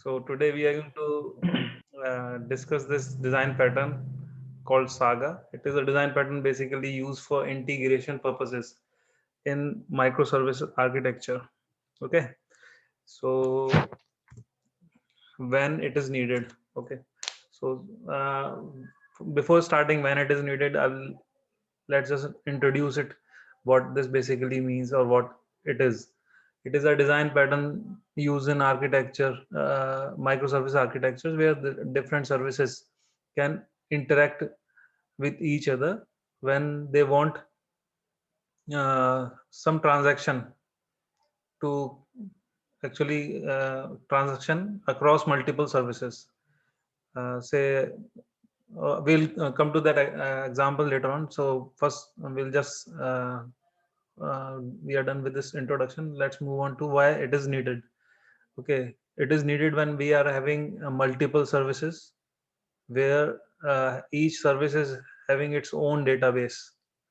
So today we are going to discuss this design pattern called Saga. It is a design pattern basically used for integration purposes in microservice architecture. Okay, so when it is needed. Okay, so before starting when it is needed, let's just introduce it. What this basically means or what it is. It is a design pattern used in architecture, microservice architectures, where the different services can interact with each other when they want some transaction to actually transaction across multiple services. Say we'll come to that example later on. So first we'll just we are done with this introduction. Let's move on to why it is needed. Okay, it is needed when we are having multiple services where each service is having its own database.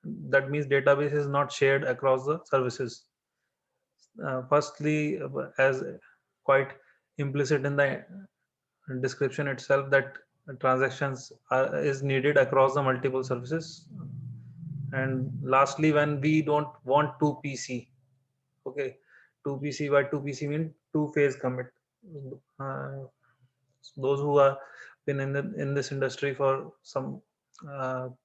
That means database is not shared across the services. Firstly, as quite implicit in the description itself, that transactions is needed across the multiple services. And lastly, when we don't want 2PC. Okay, 2PC, by 2PC mean two phase commit. uh, those who are been in this industry for some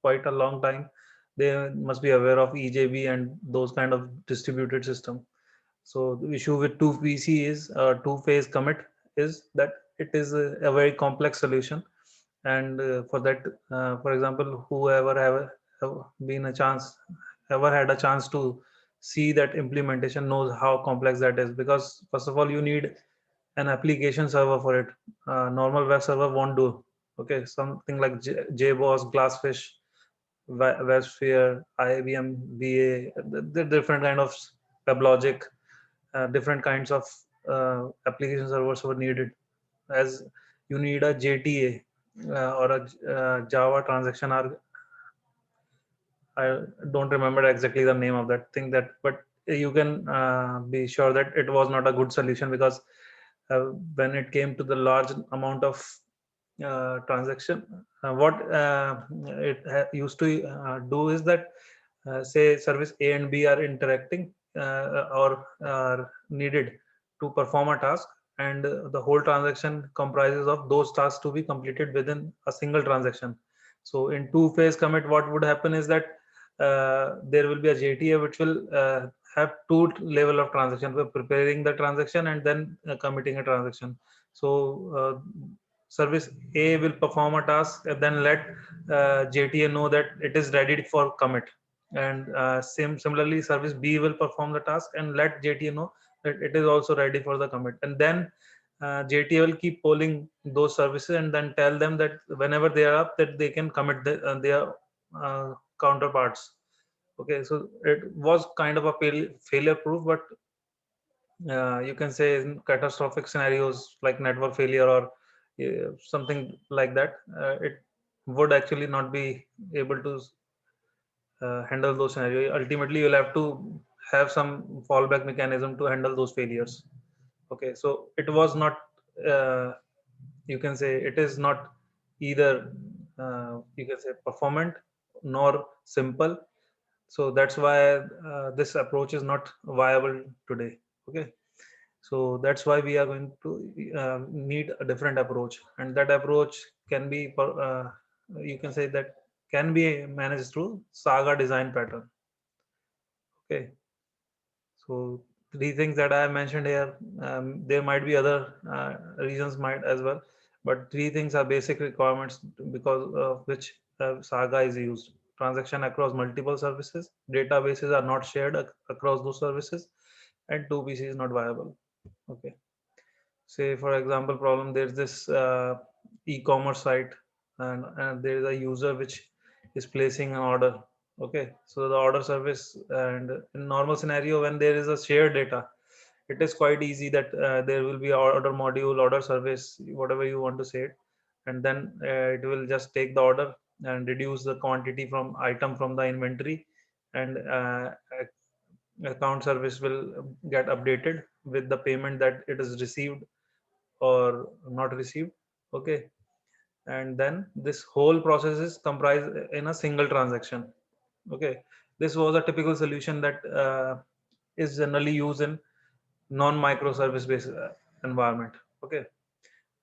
quite a long time, they must be aware of EJB and those kind of distributed system. So the issue with 2PC is two phase commit is that it is a very complex solution. And for that, for example, whoever have been a chance ever had a chance to see that implementation knows how complex that is, because first of all you need an application server for it. Normal web server won't do. Okay, something like JBoss, Glassfish, WebSphere, IBM BA, the different kind of WebLogic, different kinds of application servers were needed. As you need a JTA or a Java transaction. I don't remember exactly the name of that thing, that, but you can be sure that it was not a good solution, because when it came to the large amount of transaction, what used to do is that say service A and B are interacting or are needed to perform a task, and the whole transaction comprises of those tasks to be completed within a single transaction. So in two phase commit, what would happen is that there will be a JTA which will have two level of transaction, for preparing the transaction and then committing a transaction. So service A will perform a task and then let JTA know that it is ready for commit. And similarly, service B will perform the task and let JTA know that it is also ready for the commit. And then JTA will keep polling those services and then tell them that whenever they are up, that they can commit their counterparts. Okay, so it was kind of a failure proof, but you can say in catastrophic scenarios like network failure or something like that, it would actually not be able to handle those scenarios. Ultimately, you'll have to have some fallback mechanism to handle those failures. Okay, so it was not, uh, you can say it is not either, you can say performant nor simple. So that's why this approach is not viable today. Okay, so that's why we are going to need a different approach, and that approach can be you can say that can be managed through Saga design pattern. Okay, so three things that I mentioned here, there might be other reasons might as well, but three things are basic requirements because of which Saga is used. Transaction across multiple services, databases are not shared across those services, and 2PC is not viable. Okay, say for example problem, there's this e-commerce site, and there is a user which is placing an order. Okay, so the order service, and in normal scenario when there is a shared data, it is quite easy that there will be order module, order service, whatever you want to say it, and then it will just take the order and reduce the quantity from item from the inventory, and account service will get updated with the payment that it is received or not received. Okay, and then this whole process is comprised in a single transaction. Okay, this was a typical solution that is generally used in non-microservice based environment. Okay,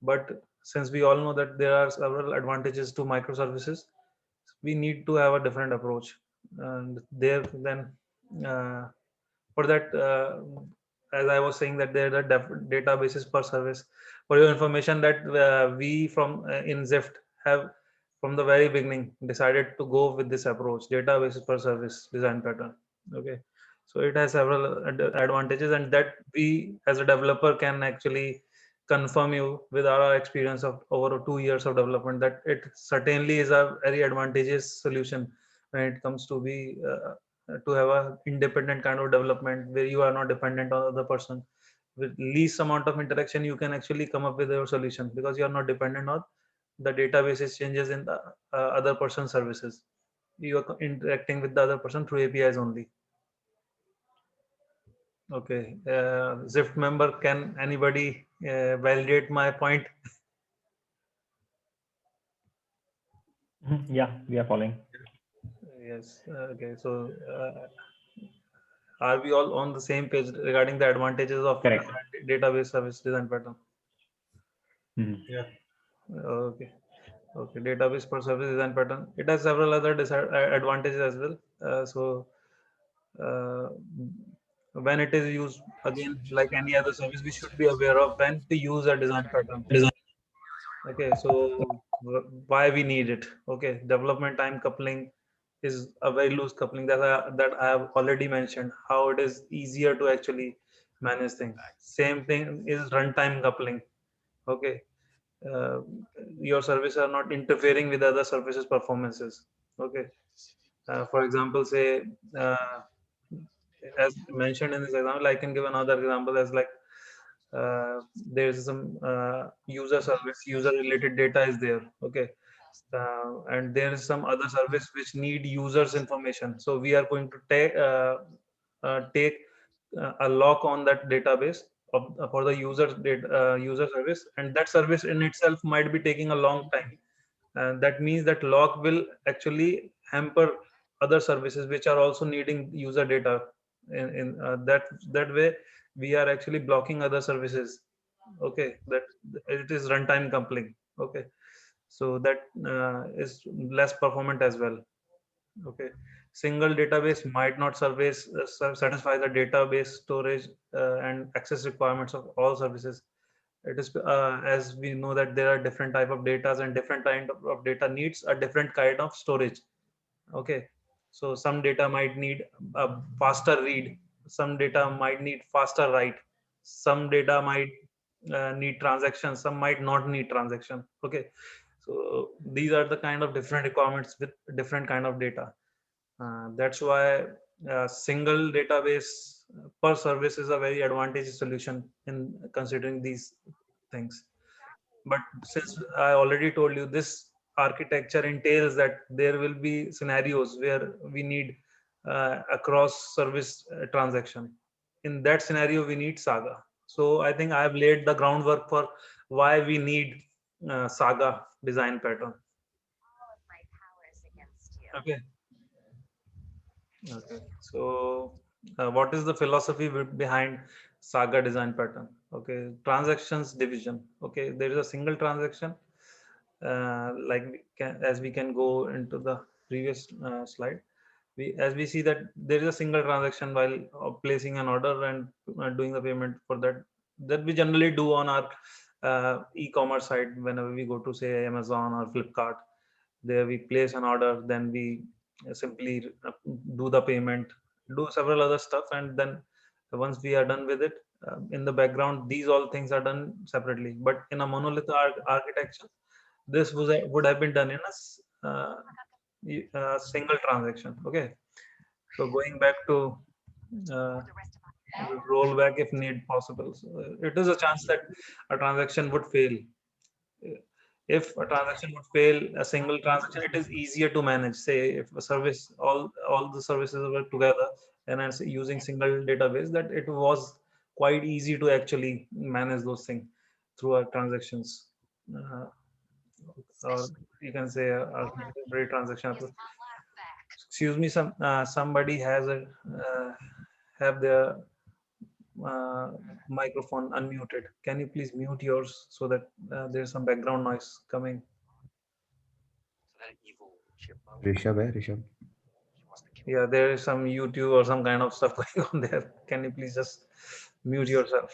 but since we all know that there are several advantages to microservices, we need to have a different approach. And there then uh, for that, as I was saying, that there are databases per service. For your information, that we from in Zift have from the very beginning decided to go with this approach, databases per service design pattern. Okay, so it has several advantages, and that we as a developer can actually confirm you with our experience of over 2 years of development that it certainly is a very advantageous solution when it comes to have a independent kind of development where you are not dependent on other person. With least amount of interaction you can actually come up with your solution because you are not dependent on the databases changes in the other person's services. You are interacting with the other person through APIs only. Okay, Zift member, can anybody validate my point? Yeah, we are following. Yes. Okay, so are we all on the same page regarding the advantages of Correct. database service design pattern? Yeah. Okay. Okay, database per service design pattern. It has several other advantages as well. Uh, when it is used again, like any other service, we should be aware of when to use a design pattern. Okay, so why we need it? Okay, development time coupling is a very loose coupling that I have already mentioned. How it is easier to actually manage things. Same thing is runtime coupling. Okay, uh, your services are not interfering with other services performances. Okay, for example, say uh, as mentioned in this example, I can give another example as like there's some user service, user related data is there. Okay, and there is some other service which need users information, so we are going to take a lock on that database for the user service, and that service in itself might be taking a long time, and that means that lock will actually hamper other services which are also needing user data. In that way we are actually blocking other services. Okay, that it is runtime coupling. Okay, so that is less performant as well. Okay, single database might not satisfy the database storage and access requirements of all services. It is as we know that there are different type of data, and different kind of data needs a different kind of storage. Okay, so some data might need a faster read, some data might need faster write, some data might need transaction, some might not need transaction. Okay, so these are the kind of different requirements with different kind of data. That's why single database per service is a very advantageous solution in considering these things. But since I already told you, this architecture entails that there will be scenarios where we need across service transaction. In that scenario, we need Saga. So I think I have laid the groundwork for why we need Saga design pattern. Okay. Okay. So what is the philosophy behind Saga design pattern? Okay. Transactions division. Okay. There is a single transaction. Like as we can go into the previous slide, as we see that there is a single transaction while placing an order and doing the payment for that we generally do on our e-commerce site whenever we go to say Amazon or Flipkart. There we place an order, then we simply do the payment, do several other stuff, and then once we are done with it, in the background these all things are done separately. But in a monolith architecture, this would have been done in a single transaction. Okay, so going back to uh, rollback if need possible. So it is a chance that a transaction would fail. If a transaction would fail, a single transaction, it is easier to manage. Say if a service, all the services were together and I'm using single database, that it was quite easy to actually manage those things through our transactions, or you can say a delivery transaction approach. Excuse me, somebody has a have their microphone unmuted. Can you please mute yours so that there's some background noise coming? Rishabh है Rishabh Yeah, there is some YouTube or some kind of stuff going on there. Can you please just mute yourself?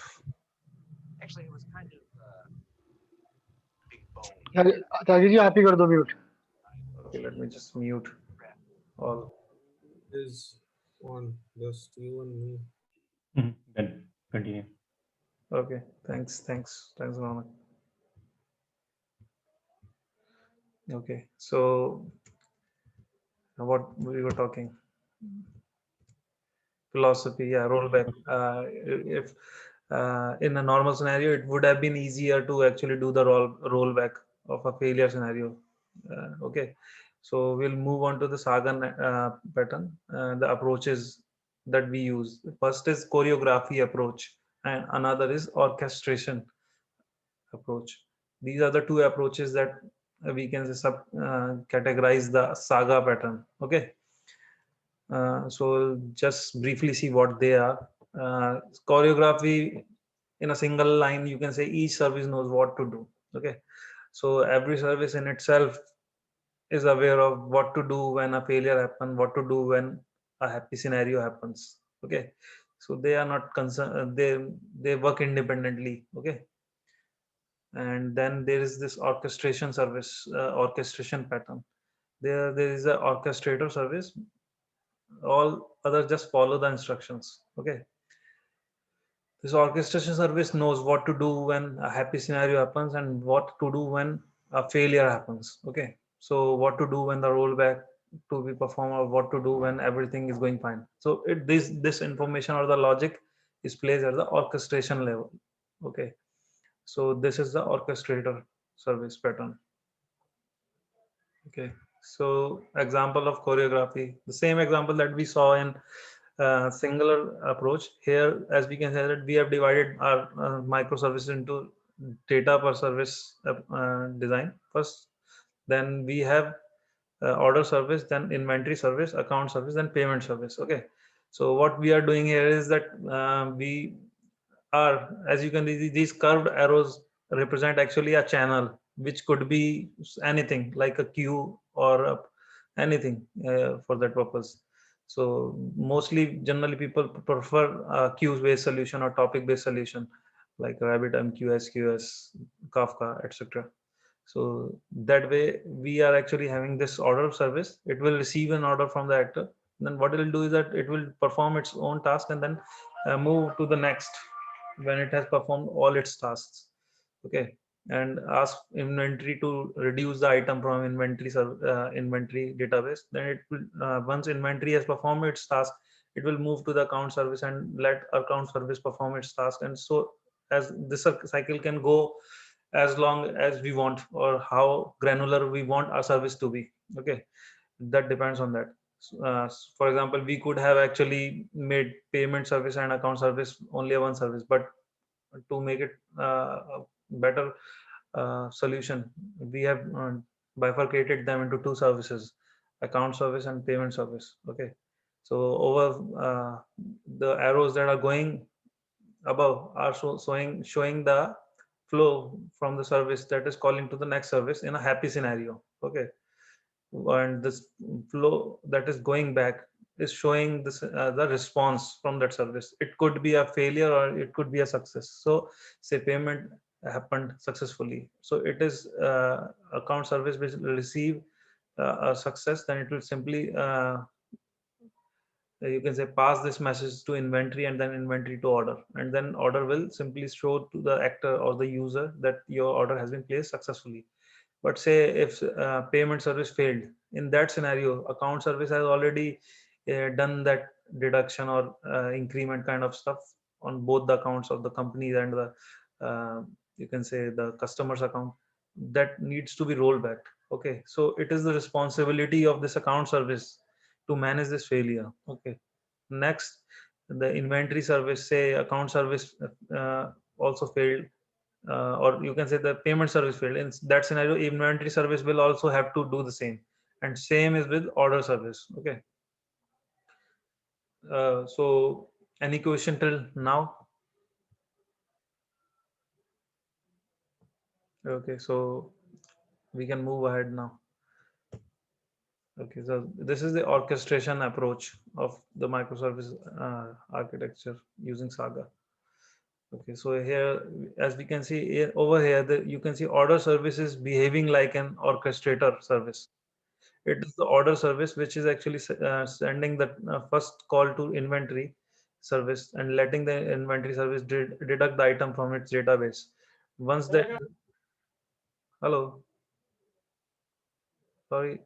Tyagi ji आप ही कर दो mute. Okay, let me just mute all. Is on just you and me. Then continue. Okay, thanks, Ronak. Okay, so what we were talking, philosophy, yeah, rollback. If in a normal scenario, it would have been easier to actually do the rollback of a failure scenario. Okay, so we'll move on to the saga pattern, the approaches that we use. First is choreography approach, and another is orchestration approach. These are the two approaches that we can categorize the saga pattern. Okay, so just briefly see what they are. Choreography, in a single line, you can say each service knows what to do. Okay, so every service in itself is aware of what to do when a failure happens, what to do when a happy scenario happens. Okay, so they are not concerned, they work independently. Okay, and then there is this orchestration service, orchestration pattern. There is a orchestrator service. All others just follow the instructions. Okay, this orchestration service knows what to do when a happy scenario happens and what to do when a failure happens. Okay, so what to do when the rollback to be performed, or what to do when everything is going fine. So this information or the logic is placed at the orchestration level. Okay, so this is the orchestrator service pattern. Okay, so example of choreography, the same example that we saw in singular approach. Here, as we can say that we have divided our microservices into data per service design first. Then we have order service, then inventory service, account service, then payment service. Okay, so what we are doing here is that we are, as you can see, these curved arrows represent actually a channel, which could be anything like a queue or anything for that purpose. So mostly, generally, people prefer a queue-based solution or topic-based solution like RabbitMQ, SQS, Kafka, etc. So that way, we are actually having this order service. It will receive an order from the actor. Then what it will do is that it will perform its own task and then move to the next when it has performed all its tasks. Okay, and ask inventory to reduce the item from inventory database. Then it will, once inventory has performed its task, it will move to the account service and let account service perform its task. And so as this cycle can go as long as we want, or how granular we want our service to be. Okay, that depends on that. For example, we could have actually made payment service and account service only a one service, but to make it a better solution, we have bifurcated them into two services, account service and payment service. Okay, so over the arrows that are going above are showing the flow from the service that is calling to the next service in a happy scenario. Okay, and this flow that is going back is showing this the response from that service. It could be a failure or it could be a success. So say payment happened successfully, so it is account service which will receive a success. Then it will simply you can say pass this message to inventory, and then inventory to order, and then order will simply show to the actor or the user that your order has been placed successfully. But say if payment service failed, in that scenario, account service has already done that deduction or increment kind of stuff on both the accounts of the company and the you can say the customer's account, that needs to be rolled back. Okay, so it is the responsibility of this account service to manage this failure. Okay, next, the inventory service, say account service also failed, or you can say the payment service failed. In that scenario, inventory service will also have to do the same, and same is with order service. Okay. So any question till now? Okay, so we can move ahead now. Okay, so this is the orchestration approach of the microservice architecture using Saga. Okay, so here, as we can see over here, you can see order service is behaving like an orchestrator service. It is the order service which is actually sending the first call to inventory service and letting the inventory service deduct the item from its database. Once that, hello, sorry,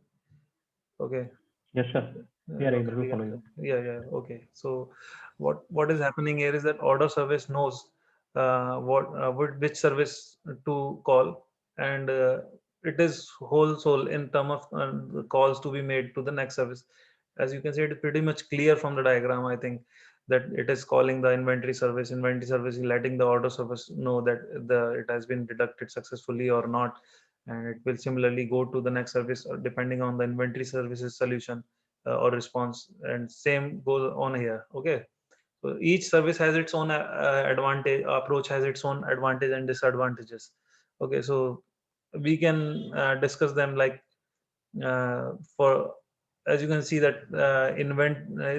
okay. Yes, sir. We are able to follow you. Yeah. Okay. So, what is happening here is that order service knows which service to call, and it is whole soul in term of the calls to be made to the next service. As you can see, it is pretty much clear from the diagram. I think that it is calling the inventory service. Inventory service is letting the order service know that it has been deducted successfully or not, and it will similarly go to the next service depending on the inventory services solution or response, and same goes on here. Okay, so each service has its own advantage, approach has its own advantage and disadvantages. Okay, so we can discuss them like for, as you can see that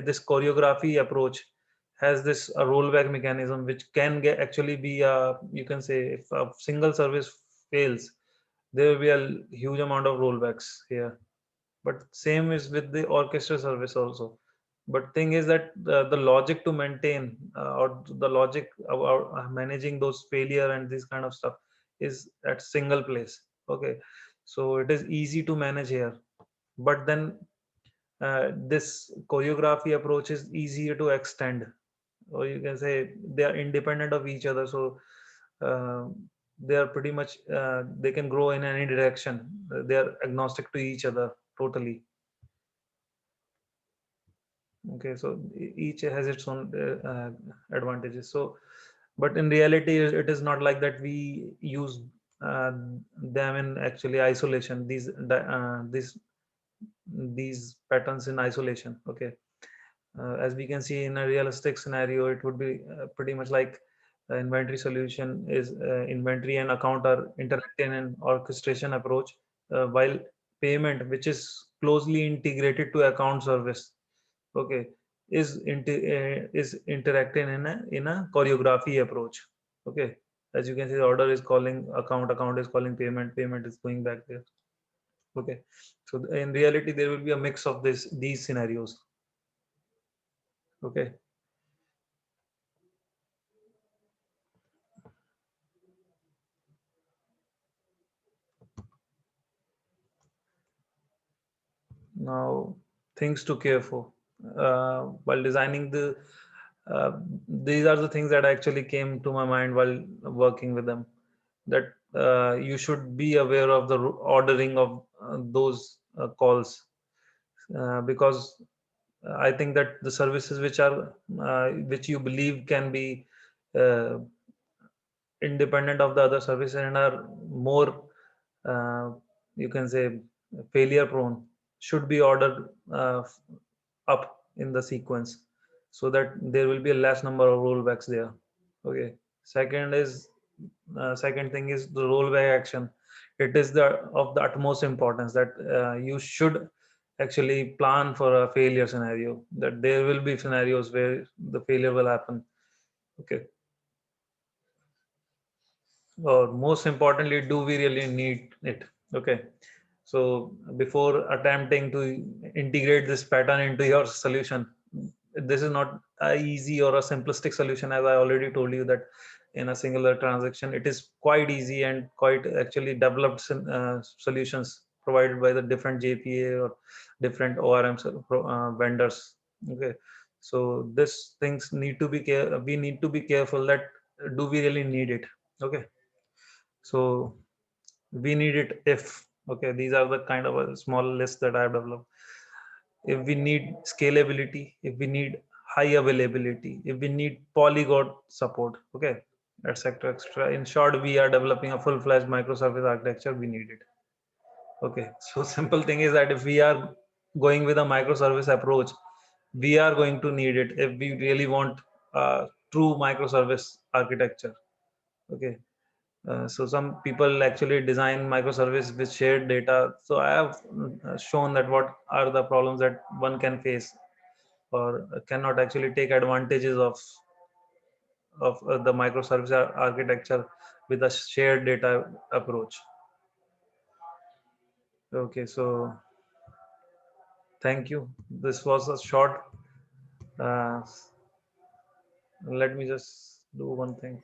this choreography approach has this rollback mechanism which can get actually be you can say if a single service fails, there will be a huge amount of rollbacks here. But same is with the orchestra service also. But thing is that the logic to maintain or the logic about managing those failure and this kind of stuff is at single place. Okay, so it is easy to manage here. But then this choreography approach is easier to extend, or you can say they are independent of each other. So uh, they are pretty much they can grow in any direction. They are agnostic to each other totally. Okay, so each has its own advantages. So but in reality it is not like that. We use uh, them in actually isolation, these patterns in isolation. Okay, as we can see in a realistic scenario, it would be pretty much like inventory solution is inventory and account are interacting in an orchestration approach, while payment, which is closely integrated to account service, okay, is interacting in a choreography approach. Okay, as you can see, the order is calling account, account is calling payment, payment is going back there. Okay, so in reality there will be a mix of these scenarios. Okay. Now, things to care for while designing the. These are the things that actually came to my mind while working with them. That you should be aware of the ordering of those calls, because I think that the services which are which you believe can be uh, independent of the other services and are more uh, you can say failure prone should be ordered up in the sequence, so that there will be a less number of rollbacks there. Okay, second thing is the rollback action. It is the of the utmost importance that you should actually plan for a failure scenario, that there will be scenarios where the failure will happen. Okay, or most importantly, do we really need it? Okay, so before attempting to integrate this pattern into your solution, this is not a easy or a simplistic solution. As I already told you that in a singular transaction, it is quite easy and quite actually developed solutions provided by the different JPA or different ORM vendors. Okay, so this things need to be we need to be careful that do we really need it? Okay, so we need it if, okay, these are the kind of a small list that I have developed. If we need scalability, if we need high availability, if we need polyglot support, okay, etc., etc. In short, we are developing a full-fledged microservice architecture. We need it. Okay, so simple thing is that if we are going with a microservice approach, we are going to need it if we really want true microservice architecture. Okay, so some people actually design microservice with shared data. So I have shown that what are the problems that one can face or cannot actually take advantages of the microservice architecture with a shared data approach. Okay, so thank you. This was a short. Uh, let me just do one thing.